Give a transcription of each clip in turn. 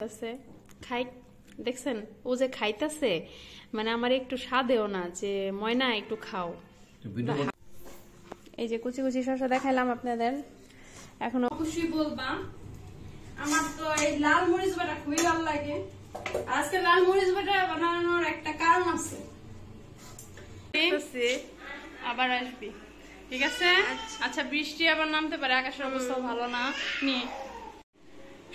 আছে খাই দেখছেন ও যে খাইতেছে মানে আমার একটু স্বাদেও না যে ময়না একটু খাও। এই যে কুচি কুচি শসা দেখাইলাম আপনাদের। এখন অবশ্যই বলবা আমার তো এই লাল মরিচ বাটা খুবই ভালো লাগে। আজকে লাল মরিচ বাটা বানানোর একটা কারণ আছে, আবার আসবি ঠিক আছে। আচ্ছা বৃষ্টি আবার নামতে পারে, আকাশের অবস্থা ভালো না।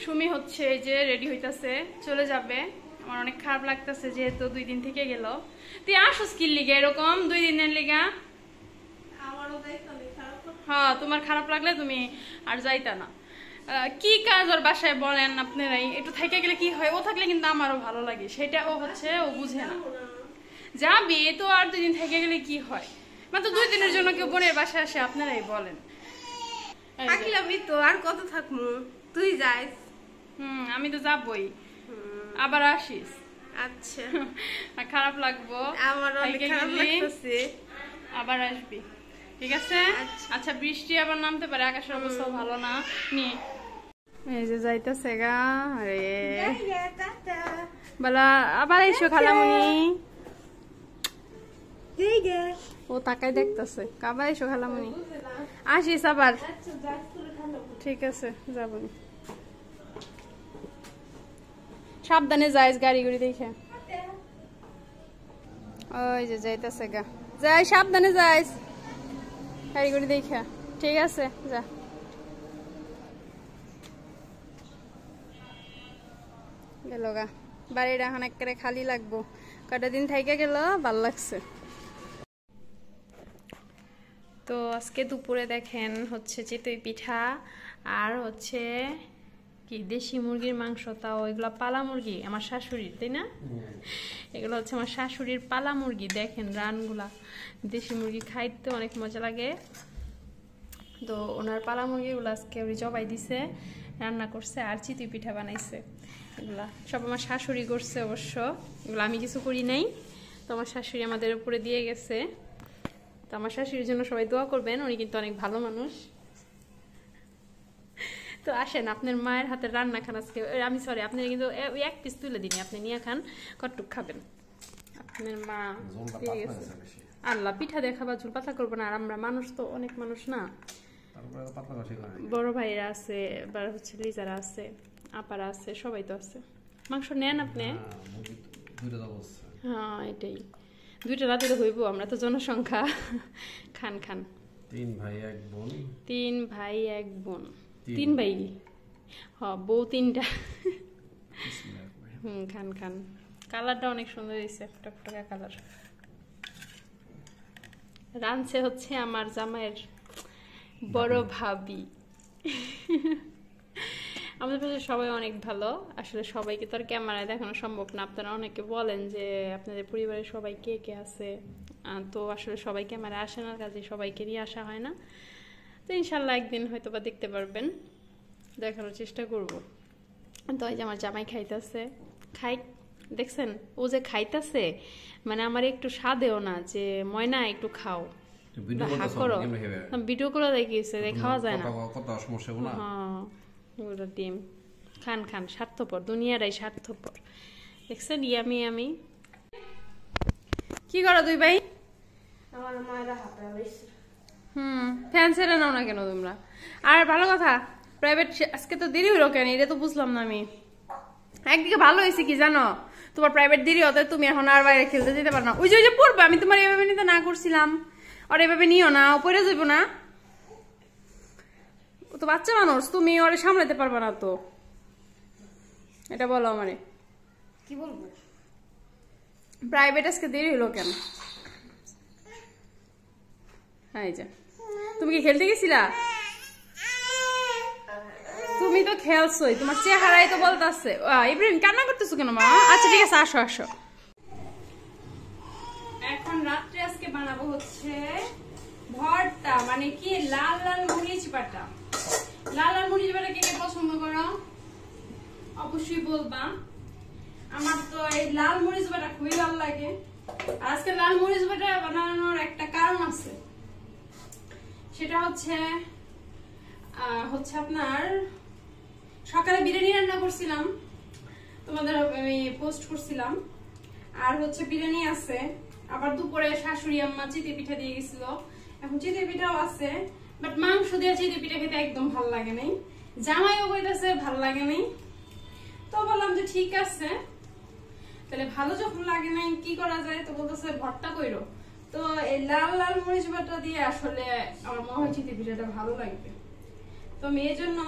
সুমি হচ্ছে এই যে রেডি হইতাছে চলে যাবে। আমার অনেক খারাপ লাগতেছে যেহেতু 2 দিন থেকে গেল। তুই আসোস কি লিগা এরকম 2 দিনের লিগা? হ্যাঁ তোমার খারাপ লাগলে তুমি আর যাইতা না। কি কাজ ওর বাসায় বলেন আপনারাই, একটু থেকে গেলে কি হয়? ও থাকলে কিন্তু আমারও ভালো লাগে, সেটা ও হচ্ছে ও বুঝে না। যাবি তো আর 2 দিন থেকে গেলে কি হয়? মাত্র 2 দিনের জন্য কেউ বোনের বাসায় আসে আপনারাই বলেন। থাকলামই তো আর কত থাকবো, তুই যাইস। আমি তো যাবই, আবার আসিস। আচ্ছা খারাপ লাগবো, আমার অনেক খারাপ লাগতেছে, আবার আসবি ঠিক আছে। আচ্ছা বৃষ্টি আবার নামতে পারে, আকাশের অবস্থা ভালো না। এই যে যাইতেছে গা রে বলা, আবার এসো খালামুনি। ও তাকাই দেখতেছে, আবার এসো খালামুনি। আসিস আবার, ঠিক আছে যাবনি। সাবধানে যাইস গাড়ি গুড়ি দেখে। ওই যে যাইতেছে গা, যাই সাবধানে যাইস গাড়ি গুড়ি দেখে, ঠিক আছে যা। গেল গা, বাড়িটা এখন একেবারে খালি লাগবো, কটা দিন থেকে গেল ভাল লাগছে। তো আজকে দুপুরে দেখেন হচ্ছে চিতই পিঠা আর হচ্ছে কি দেশি মুরগির মাংস, তাও এগুলো পালা মুরগি আমার শাশুড়ির, তাই না? এগুলো হচ্ছে আমার শাশুড়ির পালা মুরগি। দেখেন রানগুলা, দেশি মুরগি খাইতে অনেক মজা লাগে। তো ওনার পালা মুরগিগুলো আজকে উনি জবাই দিছে, রান্না করছে আর চিতই পিঠা বানাইছে। এগুলা সব আমার শাশুড়ি করছে অবশ্য, এগুলো আমি কিছু করি নাই। তো আমার শাশুড়ি আমাদের উপরে দিয়ে গেছে। তো আমার শাশুড়ির জন্য সবাই দোয়া করবেন, উনি কিন্তু অনেক ভালো মানুষ। তো আসেন আপনার মায়ের হাতের রান্না খান আজকে। আমি সরি আপনার কিন্তু এক পিস তুলে দিনি, আপনি নিয়ে খান, কতটুক খাবেন। আপনার মা দিয়ে গেছে। আল্লাহ পিঠা দিয়ে খাবার ঝুল পাতলা করবো না, আর আমরা মানুষ তো অনেক মানুষ না, বড় ভাইরা আছে, এবার হচ্ছে লিজারা আছে, আপারা আছে, সবাই তো আছে। মাংস নেন আপনি? হ্যাঁ এটাই, 2টা রাতে তো হইব, আমরা তো জনসংখ্যা। খান খান। 3 ভাই 1 বোন। 3 ভাই 1 বোন। 3 ভাই, হ্যাঁ বউ 3টা। খান খান। কালারটা অনেক সুন্দর হয়েছে, টকটকা কালার। রাঁধছে হচ্ছে আমার জামাইয়ের বড় ভাবি। আমাদের পাশে সবাই অনেক ভালো, আসলে সবাইকে তো আর ক্যামেরায় দেখানো সম্ভব না। আপনারা অনেকে বলেন যে আপনাদের পরিবারের সবাই কে কে আছে, তো আসলে সবাই ক্যামেরায় আসে না, কাজে সবাইকে নিয়ে আসা হয় না। তো ইনশাল্লাহ একদিন হয়তো বা দেখতে পারবেন, দেখানোর চেষ্টা করব। তো এই যে আমার জামাই খাইতেছে, খাই দেখছেন ও যে খাইতেছে মানে আমার একটু স্বাদেও না যে ময়না একটু খাও। ভিডিও করে দেখিয়েছে, খাওয়া যায় না। হ্যাঁ ডিম খান খান, স্বার্থপর, দুনিয়ারাই স্বার্থপর। দেখছেন ইয়ামি আমি। কি করো 2 ভাই? ফ্যান ছেড়ে নাও না কেন তোমরা? আর ভালো কথা, প্রাইভেট আজকে তো দেরি হইলো কেন, এটা তো বুঝলাম না আমি। একদিকে ভালো হয়েছে কি জানো, তোমার প্রাইভেট দেরি হতে তুমি এখন আর বাইরে খেলতে যেতে পারো না। ওই যে পড়বে, আমি তোমার এভাবে নিতে না করছিলাম, আর এভাবে নিও না, পড়ে যাইব না। ও তো বাচ্চা মানুষ, তুমি ওরে সামলাতে পারবে না তো, এটা বলো আমারে। কি বলবো? প্রাইভেট আজকে দেরি হইলো কেন? হ্যাঁ যা, তুমি কি খেলতে গেছিলা? তুমি তো খেলছোই, তোমার চেহারাই তো বলতেছে। ইব্রাহিম কান্না করতেছো কেন মা? আচ্ছা ঠিক আছে আসো আসো। এখন রাত্রে আজকে বানাবো হচ্ছে ভর্তা, মানে কি লাল লাল মরিচ বাটা। লাল লাল মরিচ বাটা কে কে পছন্দ করো অবশ্যই বলবা। আমার তো এই লাল মরিচ বাটা খুবই ভালো লাগে। আজকে লাল মরিচ বাটা বানানোর একটা কারণ আছে, সেটা হচ্ছে আপনার সকালে বিরিয়ানি রান্না করছিলাম, তোমাদের আমি পোস্ট করছিলাম। আর হচ্ছে বিরিয়ানি আছে, আবার দুপুরে শাশুড়ি আম্মা চিতই পিঠা দিয়ে গেছিল, এখন চিতই পিঠাও আছে, বাট মাংস দিয়ে চিতই পিঠা খেতে একদম ভাল লাগে নাই। জামাইও বলতেছে ভাল লাগে নাই, তো বললাম যে ঠিক আছে, তাহলে ভালো যখন লাগে নাই কি করা যায়, তো বলতেছে ভর্তা কইরো। তো এই লাল লাল মরিচ বাটা দিয়ে আসলে আমার মনে হয় চিতই পিঠাটা ভালো লাগবে, তো আমি এই জন্য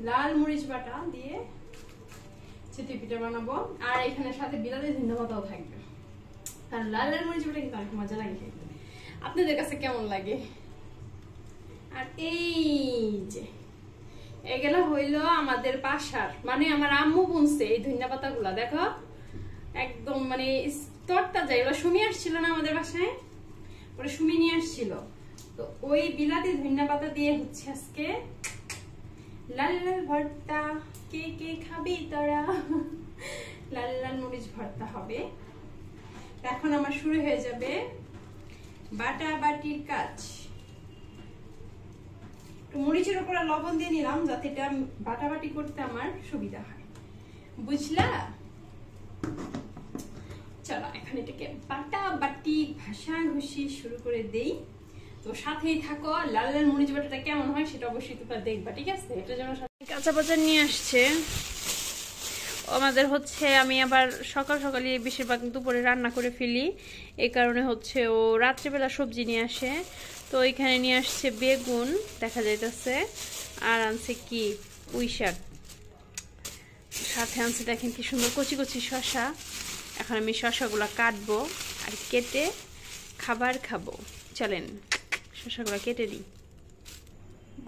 লাল মরিচ বাটা দিয়ে চিতই পিঠা বানাবো। আর এখানে সাথে বিলাতি ধন্যবাদও থাকবে, কারণ লাল লাল মরিচ বাটা কিন্তু অনেক মজা লাগে খেতে। আপনাদের কাছে কেমন লাগে? আর এই যে এগুলা হইলো আমাদের বাসার, মানে আমার আম্মু বুনছে এই ধনিয়া পাতা গুলা, দেখো একদম মানে তরটা যায়। এবার সুমি আসছিল না আমাদের বাসায়, পরে সুমি নিয়ে আসছিল, তো ওই বিলাতি ধনিয়া পাতা দিয়ে হচ্ছে আজকে লাল লাল ভর্তা। কে কে খাবি তোরা? লাল লাল মরিচ ভর্তা হবে। এখন আমার শুরু হয়ে যাবে বাটা বাটির কাজ। মরিচের উপরে লবণ দিয়ে নিলাম যাতে এটা বাটাবাটি করতে আমার সুবিধা হয়, বুঝলা? চলো এখন এটাকে বাটাবাটি ঘষাঘষি শুরু করে দেই। তো সাথেই থাকো, লাল লাল মরিচ বাটাটা কেমন হয় সেটা অবশ্যই তোমরা দেখবা, ঠিক আছে? এটা যেন কাঁচা বাজার নিয়ে আসছে আমাদের, হচ্ছে আমি আবার সকাল সকালে বেশিরভাগ দুপুরে রান্না করে ফেলি, এই কারণে হচ্ছে ও রাত্রিবেলা সবজি নিয়ে আসে। তো এখানে নিয়ে আসছে বেগুন দেখা যাইতেছে, আর আনছে কি পুঁই শাক, সাথে আনছে দেখেন কি সুন্দর কচি কচি শসা। এখন আমি শসাগুলো কাটবো আর কেটে খাবার খাবো। চলেন শসাগুলো কেটে দিই।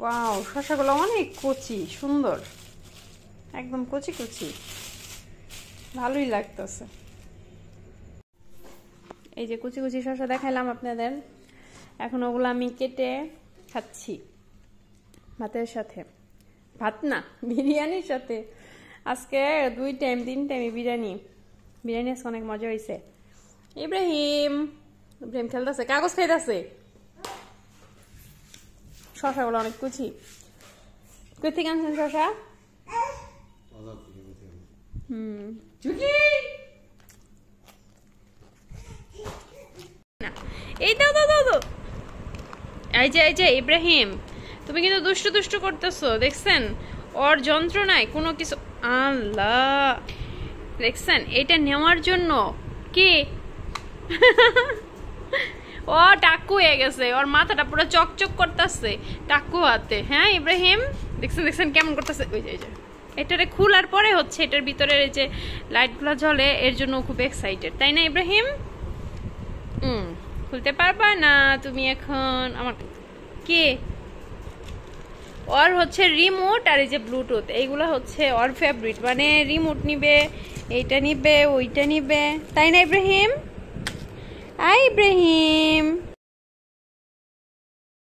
ওয়াও, শসাগুলো অনেক কচি সুন্দর, একদম কচি কচি, ভালোই লাগতেছে। এই যে কুচি কুচি শসা দেখাইলাম আপনাদের, এখন ওগুলো আমি কেটে খাচ্ছি ভাতের সাথে। ভাত না, বিরিয়ানির সাথে। আজকে 2 টাইম 3 টাইমে বিরিয়ানি আজকে অনেক মজা হয়েছে। ইব্রাহিম খেলতেছে, কাগজ খাইতেছে। শসাগুলো অনেক কুচি। কই থেকে আনছেন শসা? এই দাও দাও দাও দাও। এই যে ইব্রাহিম, তুমি কিন্তু দুষ্টু দুষ্টু করতেছো, দেখছেন? ওর যন্ত্রণায় কোনো কিছু, আল্লাহ দেখছেন? এটা নেওয়ার জন্য কি ও টাক্কু হয়ে গেছে, ওর মাথাটা পুরো চকচক করতেছে টাক্কু হাতে। হ্যাঁ ইব্রাহিম, দেখছেন কেমন করতেছে? ওই যে এটারে খোলার পরে হচ্ছে এটার ভিতরের এই যে লাইটগুলো জ্বলে, এর জন্য খুব এক্সাইটেড, তাই না ইব্রাহিম? খুলতে পারবা না তুমি এখন? আমার কে ওর হচ্ছে রিমোট আর এই যে ব্লুটুথ, এইগুলো হচ্ছে ওর ফেভারিট, মানে রিমোট নিবে, এইটা নিবে, ওইটা নিবে, তাই না ইব্রাহিম? আই ইব্রাহিম,